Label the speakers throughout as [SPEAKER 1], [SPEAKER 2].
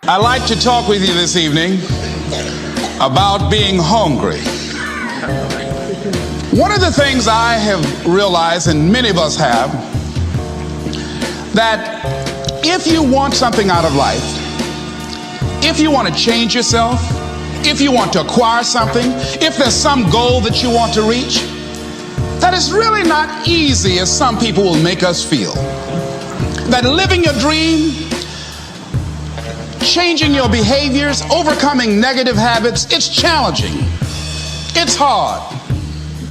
[SPEAKER 1] I'd like to talk with you this evening about being hungry. One of the things I have realized, and many of us have, that if you want something out of life, if you want to change yourself, if you want to acquire something, if there's some goal that you want to reach, that is really not easy as some people will make us feel. That living your dream, changing your behaviors, overcoming negative habits, it's challenging. It's hard.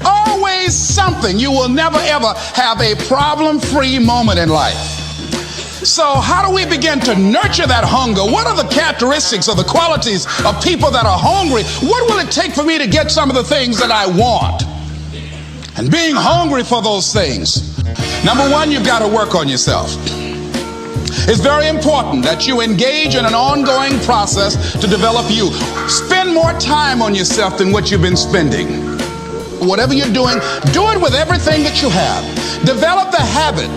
[SPEAKER 1] Always something. You will never ever have a problem-free moment in life. So how do we begin to nurture that hunger? What are the characteristics or the qualities of people that are hungry? What will it take for me to get some of the things that I want? And being hungry for those things. Number one, you've got to work on yourself. It's very important that you engage in an ongoing process to develop you. Spend more time on yourself than what you've been spending. Whatever you're doing, do it with everything that you have. Develop the habit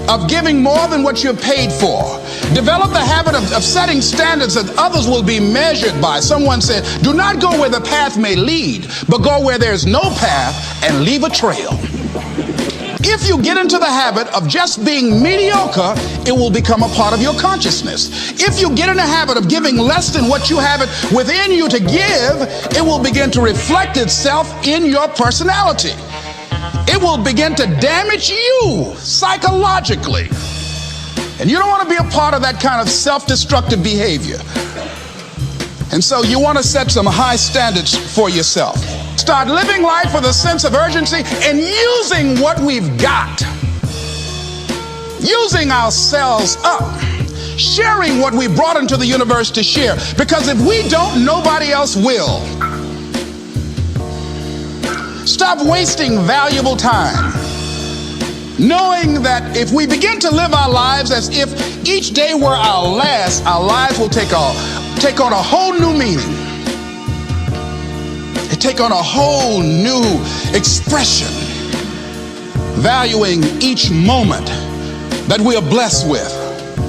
[SPEAKER 1] of giving more than what you're paid for. Develop the habit of setting standards that others will be measured by. Someone said, do not go where the path may lead, but go where there's no path and leave a trail. If you get into the habit of just being mediocre, it will become a part of your consciousness. If you get in the habit of giving less than what you have it within you to give, it will begin to reflect itself in your personality. It will begin to damage you psychologically. And you don't want to be a part of that kind of self-destructive behavior. And so you want to set some high standards for yourself. Start living life with a sense of urgency and using what we've got. Using ourselves up. Sharing what we brought into the universe to share. Because if we don't, nobody else will. Stop wasting valuable time. Knowing that if we begin to live our lives as if each day were our last, our lives will take on a whole new meaning. They take on a whole new expression, valuing each moment that we are blessed with.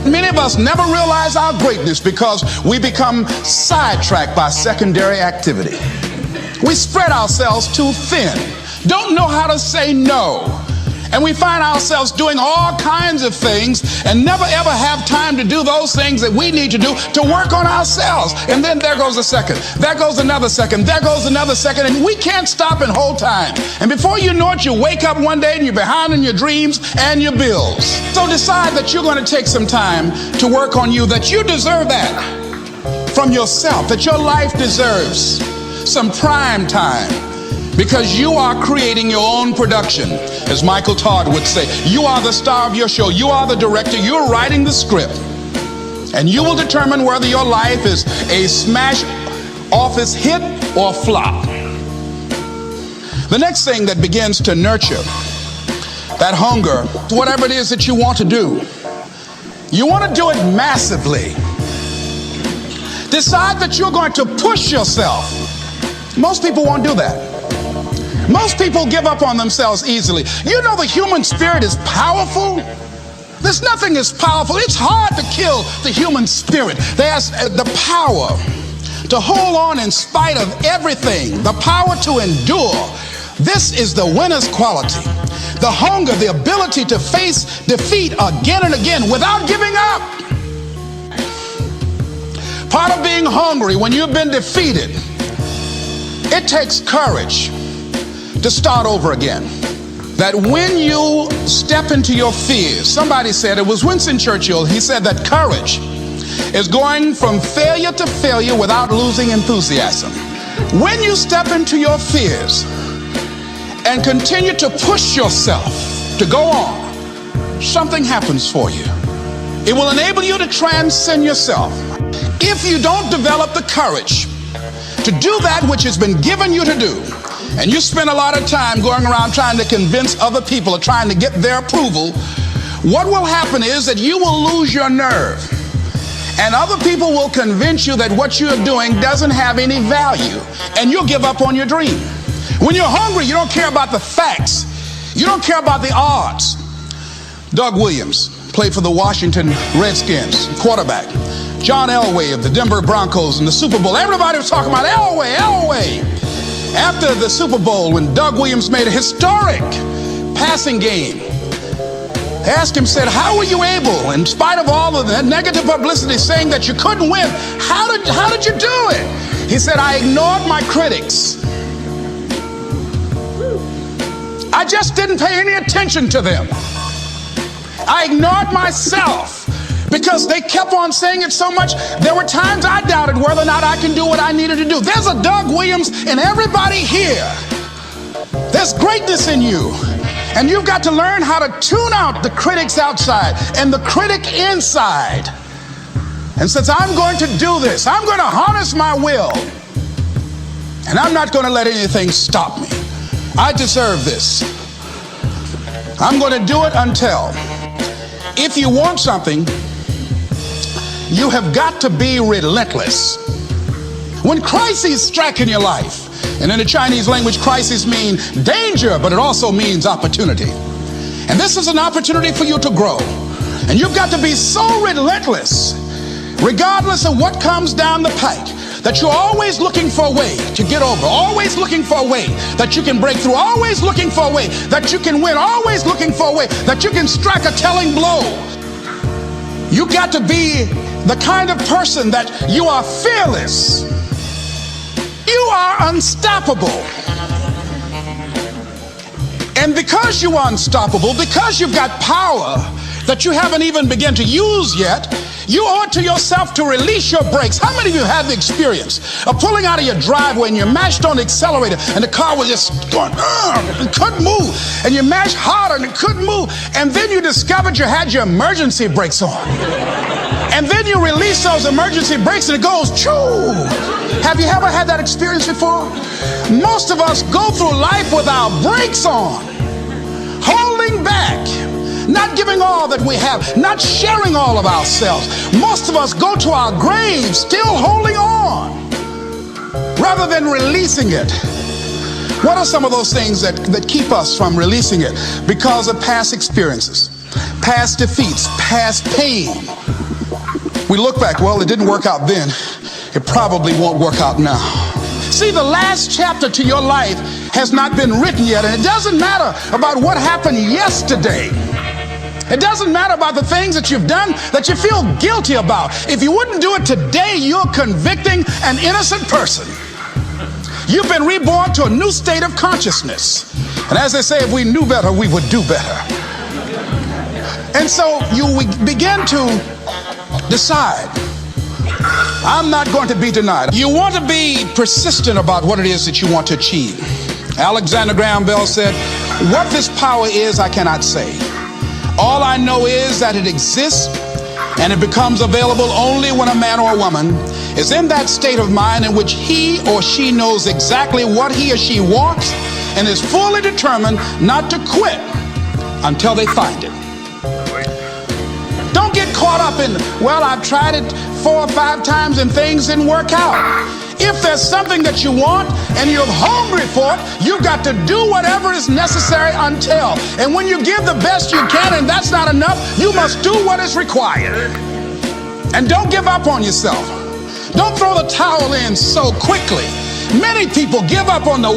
[SPEAKER 1] Many of us never realize our greatness because we become sidetracked by secondary activity. We spread ourselves too thin, don't know how to say no. And we find ourselves doing all kinds of things and never ever have time to do those things that we need to do to work on ourselves. And then there goes a second, there goes another second, there goes another second, and we can't stop and hold time. And before you know it, you wake up one day and you're behind in your dreams and your bills. So decide that you're going to take some time to work on you, that you deserve that from yourself, that your life deserves some prime time. Because you are creating your own production. As Michael Todd would say, you are the star of your show. You are the director. You're writing the script. And you will determine whether your life is a smash office hit or flop. The next thing that begins to nurture that hunger, whatever it is that you want to do, you want to do it massively. Decide that you're going to push yourself. Most people won't do that. Most people give up on themselves easily. You know the human spirit is powerful. There's nothing as powerful. It's hard to kill the human spirit. There's the power to hold on in spite of everything, the power to endure. This is the winner's quality. The hunger, the ability to face defeat again and again without giving up. Part of being hungry when you've been defeated, it takes courage to start over again. That when you step into your fears, somebody said, it was Winston Churchill, he said that courage is going from failure to failure without losing enthusiasm. When you step into your fears and continue to push yourself to go on, something happens for you. It will enable you to transcend yourself. If you don't develop the courage to do that which has been given you to do, and you spend a lot of time going around trying to convince other people or trying to get their approval, what will happen is that you will lose your nerve. And other people will convince you that what you're doing doesn't have any value, and you'll give up on your dream. When you're hungry, you don't care about the facts. You don't care about the odds. Doug Williams, played for the Washington Redskins, quarterback. John Elway of the Denver Broncos in the Super Bowl. Everybody was talking about Elway. After the Super Bowl, when Doug Williams made a historic passing game, they asked him, said, how were you able, in spite of all of the negative publicity saying that you couldn't win, how did you do it? He said, I ignored my critics. I just didn't pay any attention to them. I ignored myself because they kept on saying it so much. There were times I doubted whether or not I can do what I needed to do. There's a Doug Williams in everybody here. There's greatness in you. And you've got to learn how to tune out the critics outside and the critic inside. And since I'm going to do this, I'm going to harness my will. And I'm not going to let anything stop me. I deserve this. I'm going to do it until. If you want something, you have got to be relentless. When crises strike in your life, and in the Chinese language, crises mean danger, but it also means opportunity. And this is an opportunity for you to grow. And you've got to be so relentless, regardless of what comes down the pike, that you're always looking for a way to get over, always looking for a way that you can break through, always looking for a way that you can win, always looking for a way that you can strike a telling blow. You got to be the kind of person that you are fearless. You are unstoppable. And because you are unstoppable, because you've got power that you haven't even begun to use yet, you owe it to yourself to release your brakes. How many of you have the experience of pulling out of your driveway and you mashed on the accelerator and the car was just going, it couldn't move, and you mashed harder and it couldn't move, and then you discovered you had your emergency brakes on, and then you release those emergency brakes and it goes, choo. Have you ever had that experience before? Most of us go through life with our brakes on, holding back, not giving all that we have, not sharing all of ourselves. Most of us go to our graves still holding on rather than releasing it. What are some of those things that keep us from releasing it? Because of past experiences, past defeats, past pain. We look back, well, it didn't work out then. It probably won't work out now. See, the last chapter to your life has not been written yet, and it doesn't matter about what happened yesterday. It doesn't matter about the things that you've done that you feel guilty about. If you wouldn't do it today, you're convicting an innocent person. You've been reborn to a new state of consciousness. And as they say, if we knew better, we would do better. And so you begin to decide, I'm not going to be denied. You want to be persistent about what it is that you want to achieve. Alexander Graham Bell said, what this power is, I cannot say. All I know is that it exists, and it becomes available only when a man or a woman is in that state of mind in which he or she knows exactly what he or she wants and is fully determined not to quit until they find it. Don't get caught up in, well, I've tried it 4 or 5 times and things didn't work out. If there's something that you want and you're hungry for it, you've got to do whatever is necessary until. And when you give the best you can and that's not enough, you must do what is required. And don't give up on yourself. Don't throw the towel in so quickly. Many people give up on the